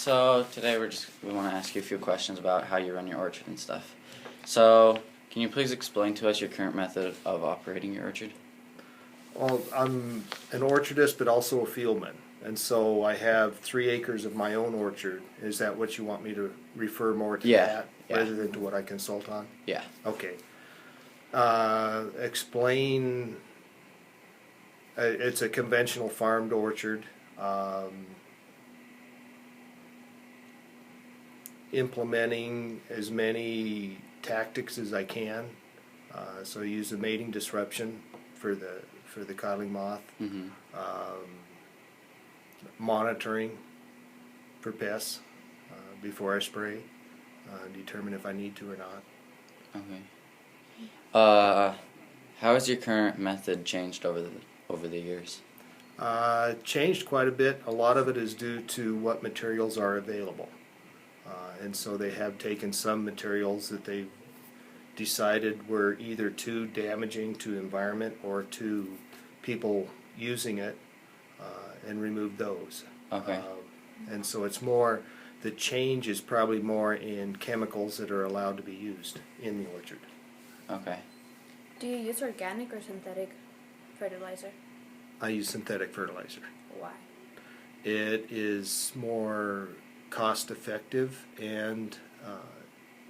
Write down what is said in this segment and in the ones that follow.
So today we want to ask you a few questions about how you run your orchard and stuff. So can you please explain to us your current method of operating your orchard? Well, I'm an orchardist, but also a fieldman, and so I have 3 acres of my own orchard. Is that what you want me to refer more to that rather than to what I consult on? Yeah. Okay. Explain. It's a conventional farmed orchard. Implementing as many tactics as I can. So I use the mating disruption for the codling moth. Mm-hmm. Monitoring for pests before I spray. Determine if I need to or not. Okay. How has your current method changed over the years? Changed quite a bit. A lot of it is due to what materials are available. And so they have taken some materials that they've decided were either too damaging to the environment or to people using it and removed those. Okay. And so it's more, the change is probably more in chemicals that are allowed to be used in the orchard. Okay. Do you use organic or synthetic fertilizer? I use synthetic fertilizer. Why? It is more cost effective, and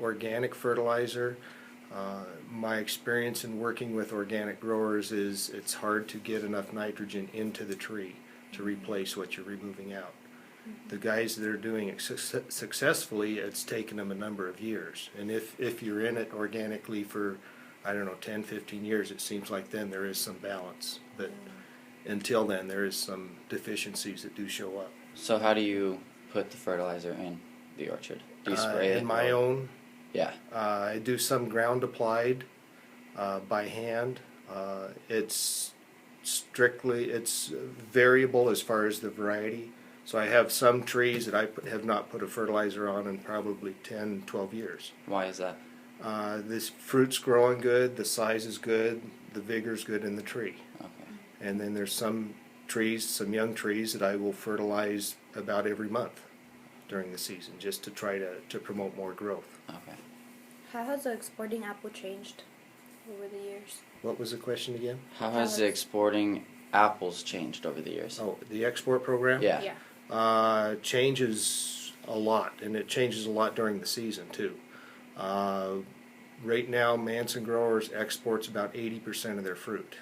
organic fertilizer, my experience in working with organic growers is it's hard to get enough nitrogen into the tree to replace what you're removing out. Mm-hmm. The guys that are doing it successfully, it's taken them a number of years, and if you're in it organically for, I don't know, 10, 15 years, it seems like then there is some balance, but until then there is some deficiencies that do show up. So how do you put the fertilizer in the orchard? Do you spray it? In my own, Yeah. I do some ground applied by hand. It's variable as far as the variety. So I have some trees that I have not put a fertilizer on in probably 10, 12 years. Why is that? This fruit's growing good, the size is good, the vigor's good in the tree. Okay. And then there's some trees, some young trees that I will fertilize about every month during the season, just to try to promote more growth. Okay. How has the exporting apple changed over the years? What was the question again? How has the exporting apples changed over the years? Oh, the export program? Yeah. Changes a lot, and it changes a lot during the season too. Right now, Manson Growers exports about 80% of their fruit,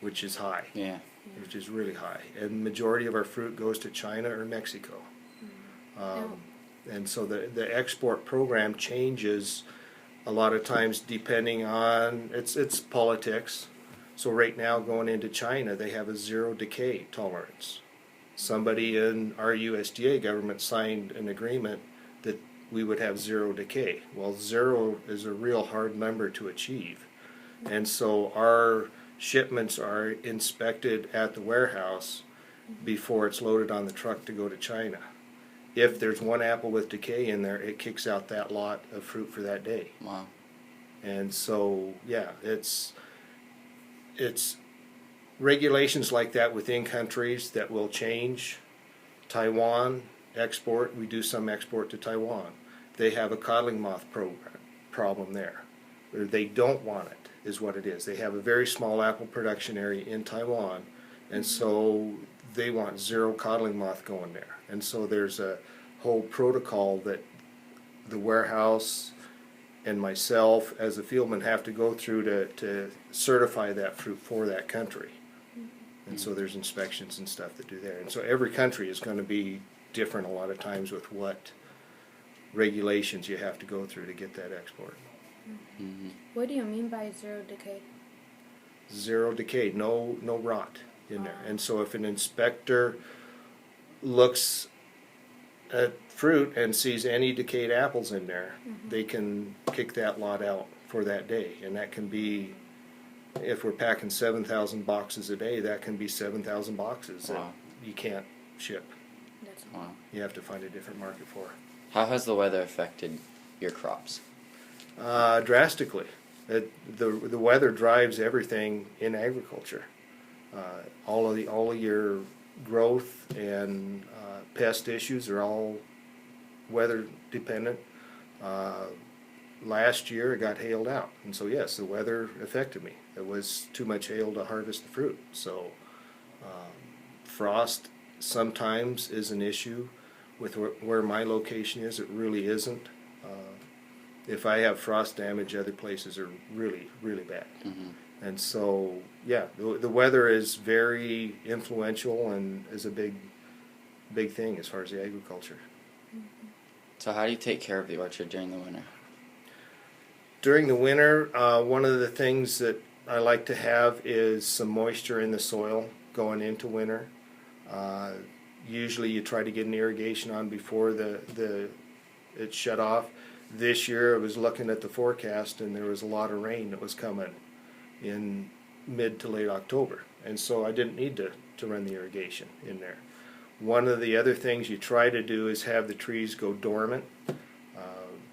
which is high. Yeah. Which is really high. And the majority of our fruit goes to China or Mexico. And so the export program changes a lot of times depending on, it's politics. So right now going into China, they have a zero decay tolerance. Somebody in our USDA government signed an agreement that we would have zero decay. Well, 0 is a real hard number to achieve. And so our shipments are inspected at the warehouse before it's loaded on the truck to go to China. If there's one apple with decay in there, it kicks out that lot of fruit for that day. Wow. And so, yeah, it's regulations like that within countries that will change. Taiwan export, we do some export to Taiwan. They have a codling moth problem there. Or they don't want it, is what it is. They have a very small apple production area in Taiwan, and so they want 0 codling moth going there. And so there's a whole protocol that the warehouse and myself as a fieldman have to go through to certify that fruit for that country. And so there's inspections and stuff that do there. And so every country is going to be different a lot of times with what regulations you have to go through to get that export. Mm-hmm. What do you mean by zero decay? Zero decay, no rot in there. And so if an inspector looks at fruit and sees any decayed apples in there, they can kick that lot out for that day. And that can be, if we're packing 7,000 boxes a day, that can be 7,000 boxes that you can't ship. Wow. You have to find a different market for. How has the weather affected your crops? Drastically. The weather drives everything in agriculture. All of your growth and pest issues are all weather dependent. Last year it got hailed out, and so yes, the weather affected me. It was too much hail to harvest the fruit. So frost sometimes is an issue with where my location is. It really isn't. If I have frost damage, other places are really, really bad. Mm-hmm. And so, yeah, the weather is very influential and is a big thing as far as the agriculture. So how do you take care of the orchard during the winter? During the winter, one of the things that I like to have is some moisture in the soil going into winter. Usually you try to get an irrigation on before it's shut off. This year I was looking at the forecast and there was a lot of rain that was coming in mid to late October, and so I didn't need to run the irrigation in there. One of the other things you try to do is have the trees go dormant,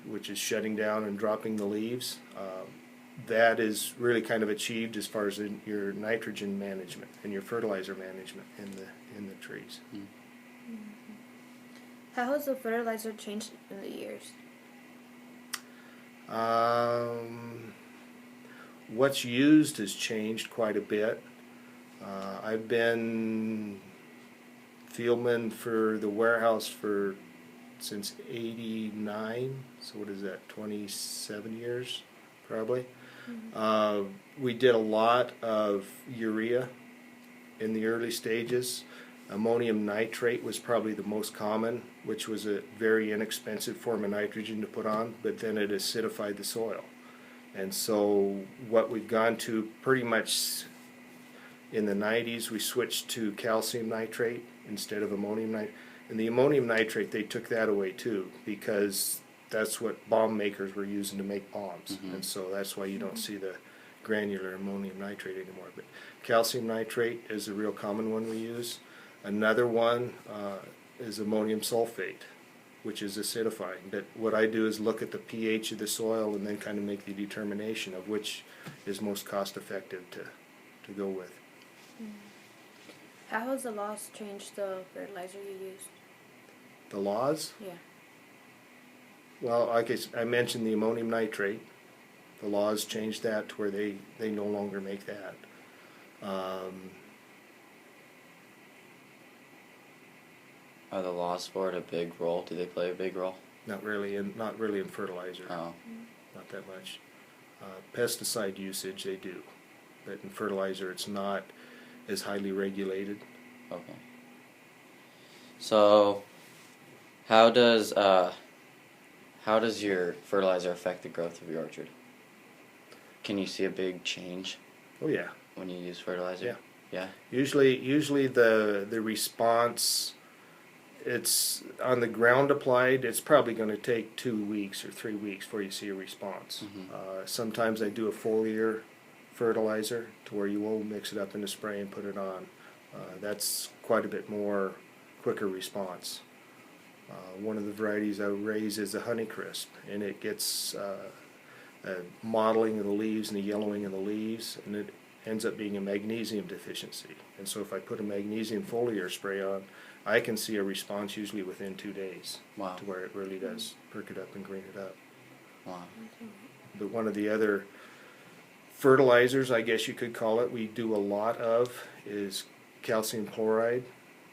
which is shutting down and dropping the leaves. That is really kind of achieved as far as your nitrogen management and your fertilizer management in the trees. How has the fertilizer changed in the years? What's used has changed quite a bit. I've been fieldman for the warehouse since '89, so what is that, 27 years probably. We did a lot of urea in the early stages. Ammonium nitrate was probably the most common, which was a very inexpensive form of nitrogen to put on, but then it acidified the soil. And so what we've gone to pretty much in the 90s, we switched to calcium nitrate instead of ammonium nitrate. And the ammonium nitrate, they took that away too, because that's what bomb makers were using to make bombs. Mm-hmm. And so that's why you don't see the granular ammonium nitrate anymore. But calcium nitrate is a real common one we use. Another one is ammonium sulfate, which is acidifying. But what I do is look at the pH of the soil and then kind of make the determination of which is most cost effective to go with. How has the laws changed the fertilizer you use? The laws? Yeah. Well, like I mentioned the ammonium nitrate. The laws changed that to where they no longer make that. Are the laws for it a big role? Do they play a big role? Not really in fertilizer. Oh. Not that much. Pesticide usage they do, but in fertilizer it's not as highly regulated. Okay. So, how does your fertilizer affect the growth of your orchard? Can you see a big change Oh yeah. when you use fertilizer? Yeah. Yeah. Usually the response, it's on the ground applied, it's probably going to take 2 weeks or 3 weeks before you see a response. Mm-hmm. Sometimes I do a foliar fertilizer to where you will mix it up in a spray and put it on. That's quite a bit more quicker response. One of the varieties I raise is a Honeycrisp, and it gets a mottling of the leaves and a yellowing of the leaves, and it ends up being a magnesium deficiency. And so if I put a magnesium foliar spray on, I can see a response usually within 2 days. Wow. To where it really does perk it up and green it up. Wow. But one of the other fertilizers, I guess you could call it, we do a lot of is calcium chloride,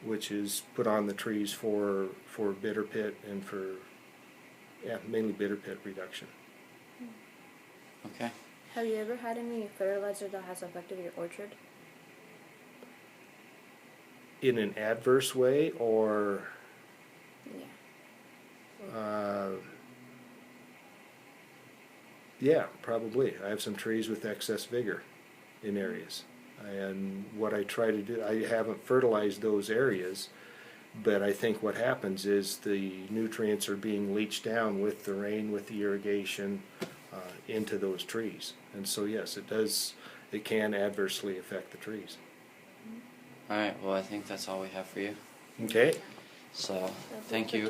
which is put on the trees for bitter pit and for mainly bitter pit reduction. Okay. Have you ever had any fertilizer that has affected your orchard? In an adverse way, or Yeah. yeah, probably. I have some trees with excess vigor in areas, and what I try to do, I haven't fertilized those areas, but I think what happens is the nutrients are being leached down with the rain, with the irrigation, into those trees. And so yes, it can adversely affect the trees. All right. Well, I think that's all we have for you. Okay. So, thank you.